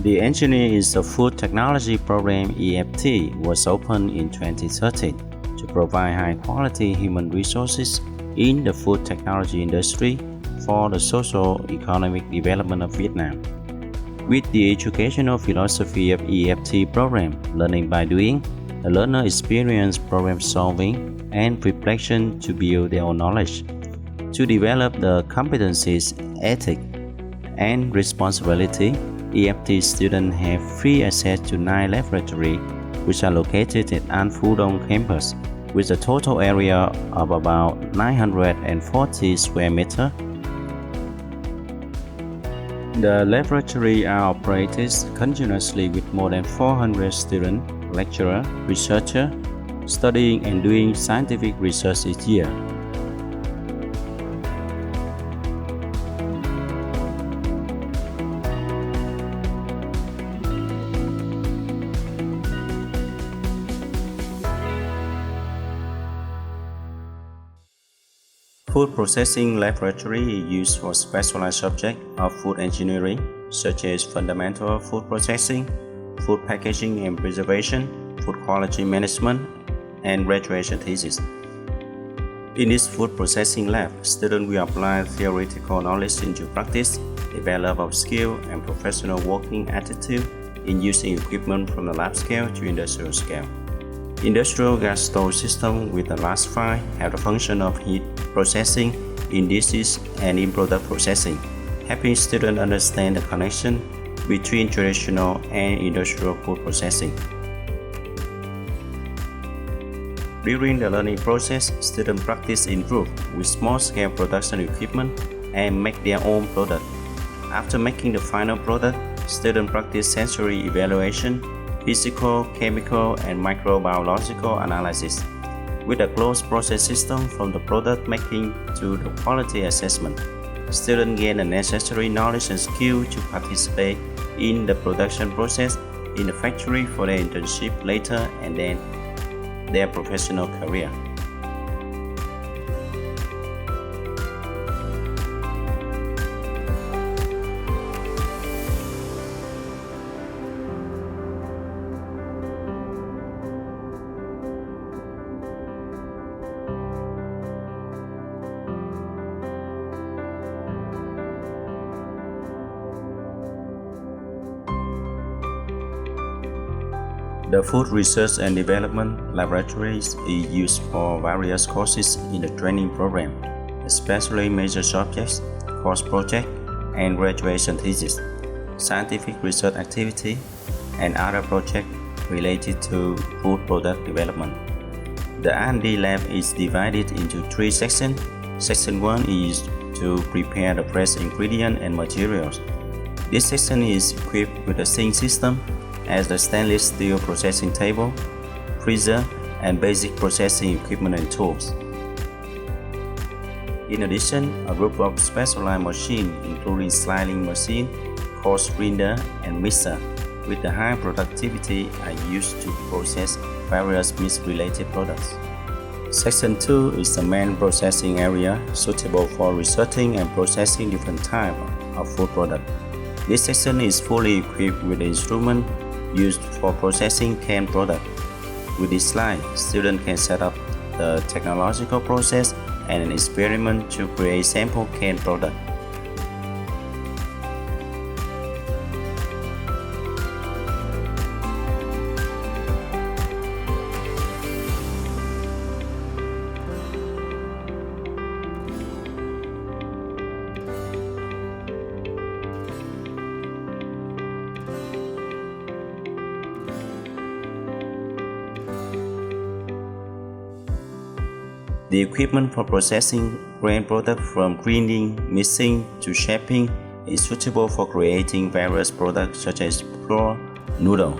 The Engineering is a Food Technology Program (EFT) was opened in 2013 to provide high-quality human resources in the food technology industry for the socio-economic development of Vietnam. With the educational philosophy of EFT program, learning by doing, the learner experience problem solving and reflection to build their own knowledge. To develop the competencies, ethics, and responsibility, EFT students have free access to 9 laboratories which are located at AUN-Phu Dong campus with a total area of about 940 square meters. The laboratories are operated continuously with more than 400 students, lecturers, researchers studying and doing scientific research each year. Food processing laboratory is used for specialized subjects of food engineering, such as fundamental food processing, food packaging and preservation, food quality management, and graduation thesis. In this food processing lab, students will apply theoretical knowledge into practice, develop a skill and professional working attitude in using equipment from the lab scale to industrial scale. Industrial gas storage systems with the last file have the function of heat processing in dishes and in product processing, helping students understand the connection between traditional and industrial food processing. During the learning process, students practice improve with small-scale production equipment and make their own product. After making the final product, students practice sensory evaluation, physical, chemical, and microbiological analysis, with a closed process system from the product making to the quality assessment. Students gain the necessary knowledge and skill to participate in the production process in the factory for their internship later and then their professional career. The Food Research and Development Laboratories is used for various courses in the training program, especially major subjects, course project, and graduation thesis, scientific research activity, and other projects related to food product development. The R&D lab is divided into 3 sections. Section 1 is to prepare the fresh ingredients and materials. This section is equipped with a sink system as the stainless steel processing table, freezer, and basic processing equipment and tools. In addition, a group of specialized machines, including sliding machine, coarse grinder, and mixer, with the high productivity are used to process various meat-related products. Section 2 is the main processing area suitable for researching and processing different types of food products. This section is fully equipped with instruments used for processing canned product. With this slide, students can set up the technological process and an experiment to create sample canned product. The equipment for processing grain product from grinding, mixing to shaping is suitable for creating various products such as flour, noodle.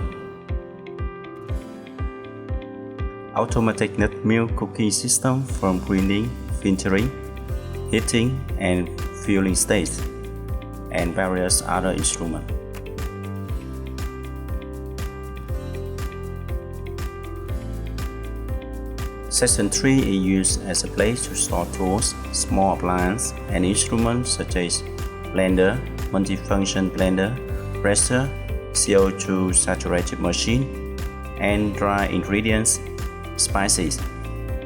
Automatic nut milk cooking system from grinding, filtering, heating, and fueling states, and various other instruments. Section 3 is used as a place to store tools, small appliances, and instruments such as blender, multifunction blender, presser, CO2 saturated machine, and dry ingredients, spices.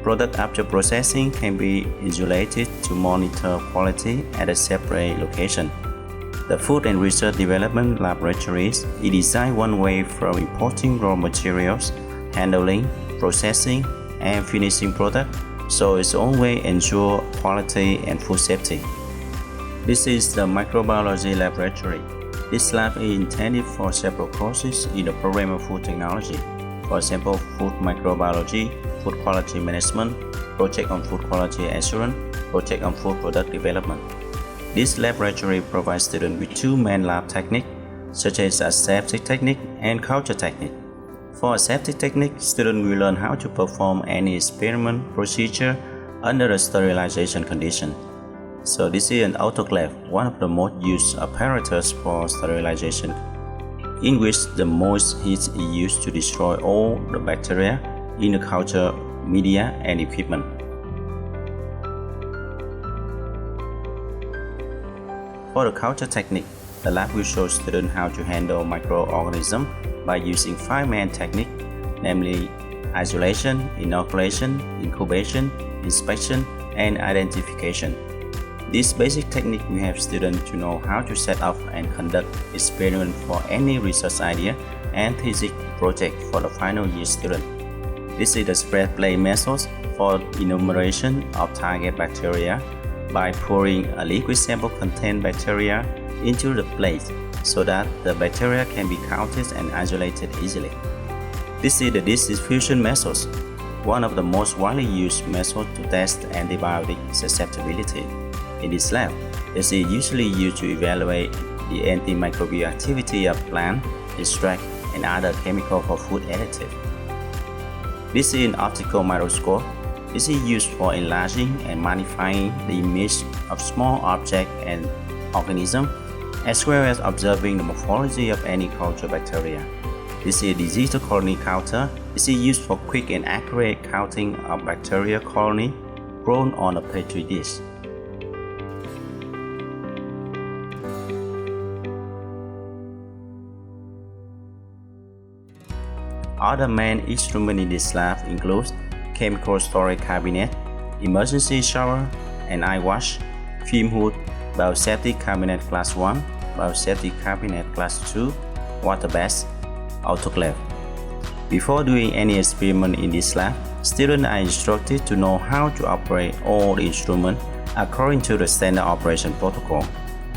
Product after processing can be isolated to monitor quality at a separate location. The Food and Research Development Laboratories is designed one way from importing raw materials, handling, processing, and finishing product, so its own way ensure quality and food safety. This is the Microbiology Laboratory. This lab is intended for several courses in the program of food technology. For example, food microbiology, food quality management, project on food quality assurance, project on food product development. This laboratory provides students with two main lab techniques, such as aseptic technique and culture technique. For aseptic technique, students will learn how to perform any experiment procedure under a sterilization condition. So this is an autoclave, one of the most used apparatus for sterilization, in which the most heat is used to destroy all the bacteria in the culture media and equipment. For the culture technique, the lab will show students how to handle microorganisms by using 5 main techniques, namely isolation, inoculation, incubation, inspection, and identification. This basic technique will help students to know how to set up and conduct experiments for any research idea and thesis project for the final year student. This is the spread plate method for enumeration of target bacteria by pouring a liquid sample containing bacteria into the plate so that the bacteria can be counted and isolated easily. This is the distribution method, one of the most widely used methods to test antibiotic susceptibility. In this lab, this is usually used to evaluate the antimicrobial activity of plant, extract, and other chemicals for food additives. This is an optical microscope. This is used for enlarging and magnifying the image of small objects and organisms, as well as observing the morphology of any culture bacteria. This is a digital colony counter. This is used for quick and accurate counting of bacterial colony grown on a petri dish. Other main instruments in this lab include chemical storage cabinet, emergency shower and eye wash, film hood, biosafety cabinet class 1, biosafety cabinet class 2, water bath, autoclave. Before doing any experiment in this lab, students are instructed to know how to operate all the instruments according to the standard operation protocol,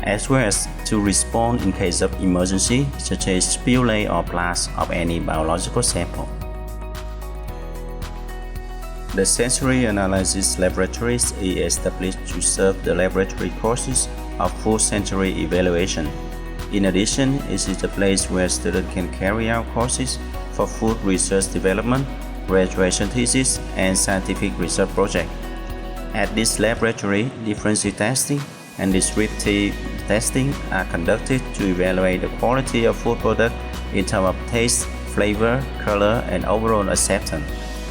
as well as to respond in case of emergency such as spillage or blast of any biological sample. The Sensory Analysis Laboratories is established to serve the laboratory courses of full sensory evaluation. In addition, it is the place where students can carry out courses for food research development, graduation thesis, and scientific research projects. At this laboratory, differential testing and descriptive testing are conducted to evaluate the quality of food product in terms of taste, flavor, color, and overall acceptance.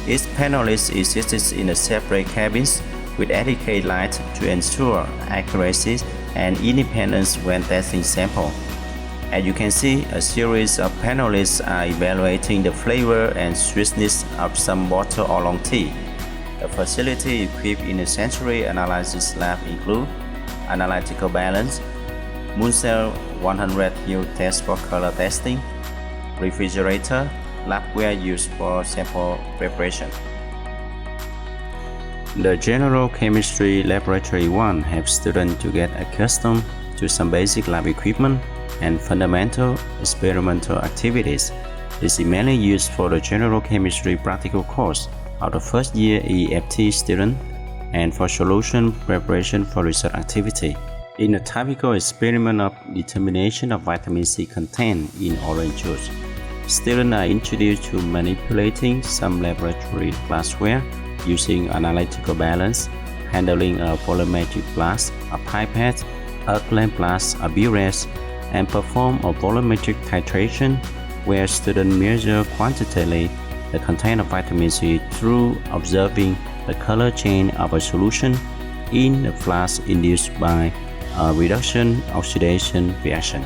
Each panelist is seated in a separate cabins with dedicated lights to ensure accuracy and independence when testing sample. As you can see, a series of panelists are evaluating the flavor and sweetness of some water or long tea. The facility equipped in the sensory analysis lab include analytical balance, Munsell 100 hue test for color testing, refrigerator, labware used for sample preparation. The General Chemistry Laboratory 1 helps students to get accustomed to some basic lab equipment and fundamental experimental activities. This is mainly used for the General Chemistry practical course of the first year EFT student and for solution preparation for research activity. In a typical experiment of determination of vitamin C content in orange juice, students are introduced to manipulating some laboratory glassware using analytical balance, handling a volumetric glass, a pipette, a clamp glass, a burette, and perform a volumetric titration where students measure quantitatively the content of vitamin C through observing the color change of a solution in the flask induced by a reduction-oxidation reaction.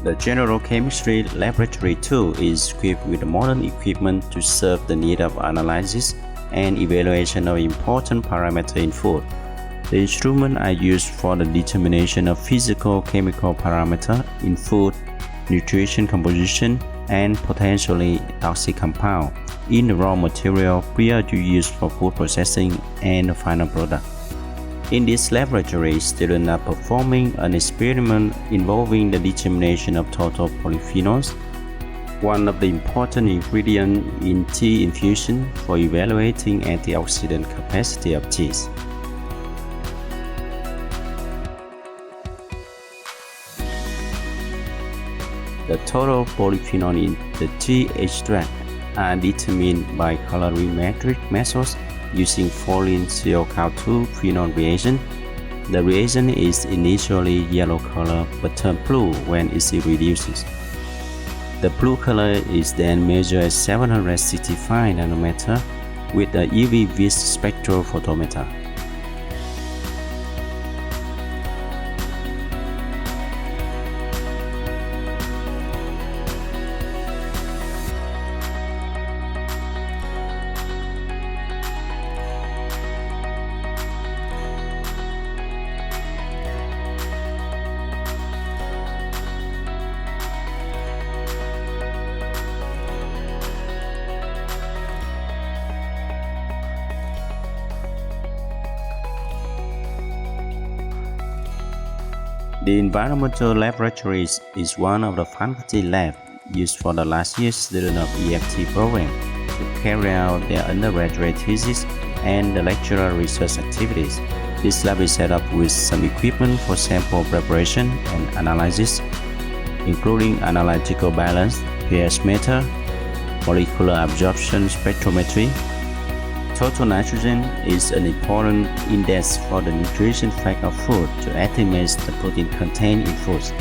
The General Chemistry Laboratory tool is equipped with modern equipment to serve the need of analysis and evaluation of important parameters in food. The instruments are used for the determination of physical-chemical parameters in food, nutrition composition, and potentially toxic compounds in the raw material prior to use for food processing and the final product. In this laboratory, students are performing an experiment involving the determination of total polyphenols, one of the important ingredients in tea infusion for evaluating antioxidant capacity of teas. The total polyphenol in the tea extract are determined by colorimetric methods using Folin CO-Cal2 phenol reagent. The reagent is initially yellow color but turns blue when it reduces. The blue color is then measured at 765 nanometer with a UV-vis spectrophotometer. The Environmental Laboratories is one of the faculty labs used for the last year students of EFT program to carry out their undergraduate thesis and the lecturer research activities. This lab is set up with some equipment for sample preparation and analysis, including analytical balance, pH meter, molecular absorption spectrometry. Total nitrogen is an important index for the nutrition fact of food to estimate the protein contained in foods.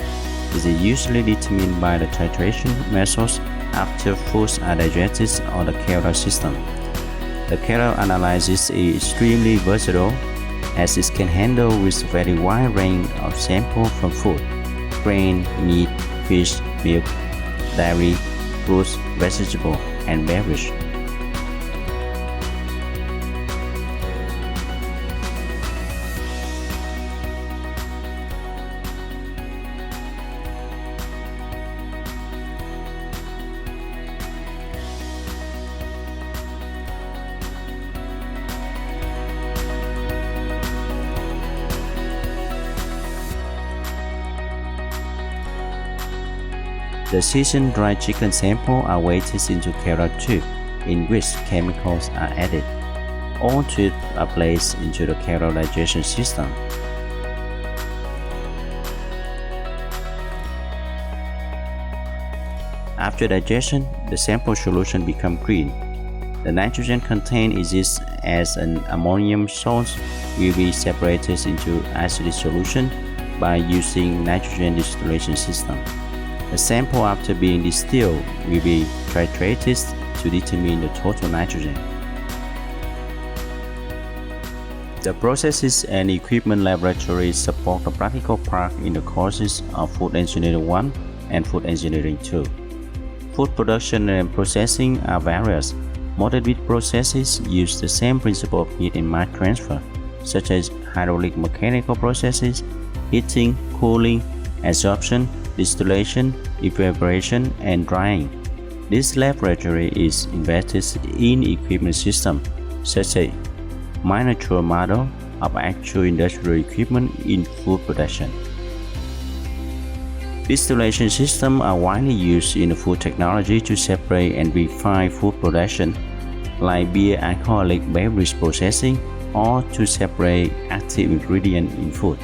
It is usually determined by the titration methods after foods are digested on the Carrel system. The Carrel analysis is extremely versatile as it can handle with a very wide range of samples from food, grain, meat, fish, milk, dairy, fruits, vegetables, and beverage. The seasoned dry chicken samples are weighted into Carrel tube, in which chemicals are added. All tubes are placed into the Carrel digestion system. After digestion, the sample solution becomes green. The nitrogen contained exists as an ammonium salts will be separated into acidic solution by using nitrogen distillation system. The sample after being distilled will be titrated to determine the total nitrogen. The processes and equipment laboratories support the practical part in the courses of Food Engineering 1 and Food Engineering 2. Food production and processing are various. Modern meat processes use the same principle of heat and mass transfer, such as hydraulic mechanical processes, heating, cooling, adsorption, distillation, evaporation, and drying. This laboratory is invested in equipment systems such as miniature model of actual industrial equipment in food production. Distillation systems are widely used in food technology to separate and refine food production, like beer alcoholic beverage processing, or to separate active ingredients in food.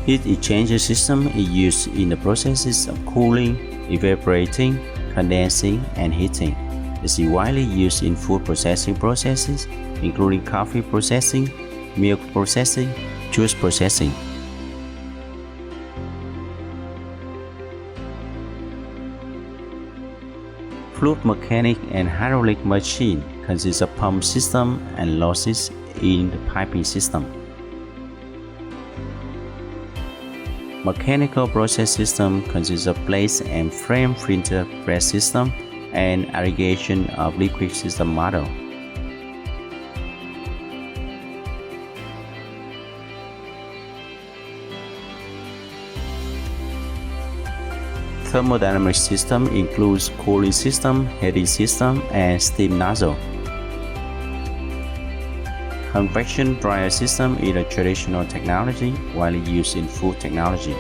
Heat exchanger system is used in the processes of cooling, evaporating, condensing, and heating. It is widely used in food processing processes, including coffee processing, milk processing, juice processing. Fluid mechanic and hydraulic machine consist of pump system and losses in the piping system. Mechanical process system consists of plates and frame printer press system and aggregation of liquid system model. Thermodynamic system includes cooling system, heating system, and steam nozzle. Convection dryer system is a traditional technology widely used in food technology.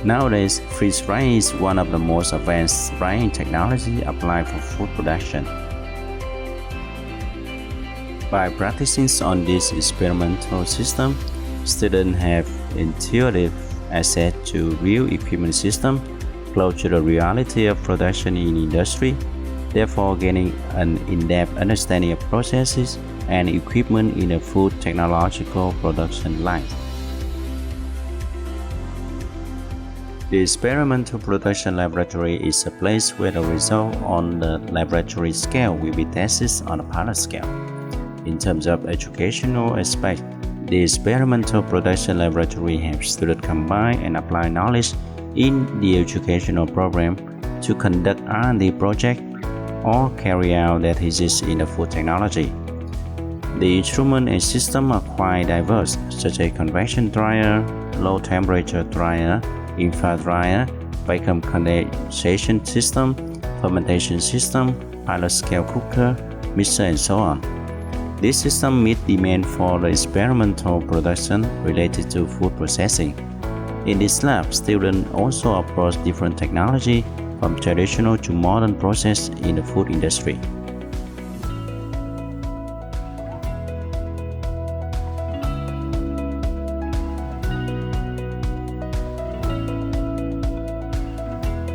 Nowadays, freeze drying is one of the most advanced drying technology applied for food production. By practicing on this experimental system, students have intuitive access to real equipment system close to the reality of production in industry, therefore gaining an in-depth understanding of processes and equipment in the food technological production line. The experimental production laboratory is a place where the result on the laboratory scale will be tested on a pilot scale. In terms of educational aspect, the experimental production laboratory helps students combine and apply knowledge in the educational program to conduct R&D project or carry out their thesis in the food technology. The instrument and system are quite diverse, such as convection dryer, low temperature dryer, infrared dryer, vacuum condensation system, fermentation system, pilot scale cooker, mixer, and so on. This system meets demand for the experimental production related to food processing. In this lab, students also approach different technology from traditional to modern process in the food industry.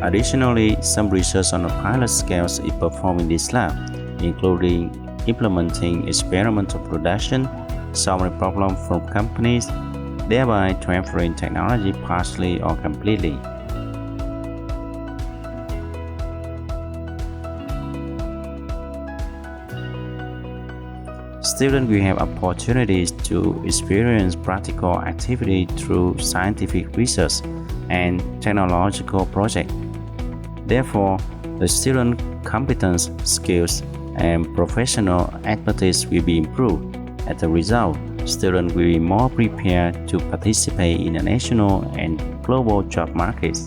Additionally, some research on a pilot scales is performed in this lab, including implementing experimental production, solving problems from companies, thereby transferring technology partially or completely. Students will have opportunities to experience practical activity through scientific research and technological projects. Therefore, the student competence, skills, and professional expertise will be improved. As a result, students will be more prepared to participate in the national and global job markets.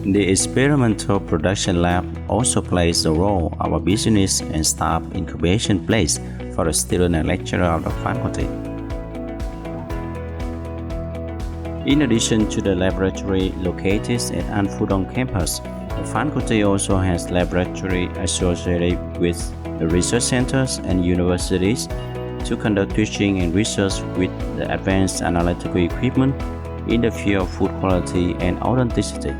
The experimental production lab also plays the role of a business and staff incubation place for the student and lecturer of the faculty. In addition to the laboratory located at AUN-QA campus, the faculty also has laboratories associated with the research centers and universities to conduct teaching and research with the advanced analytical equipment in the field of food quality and authenticity.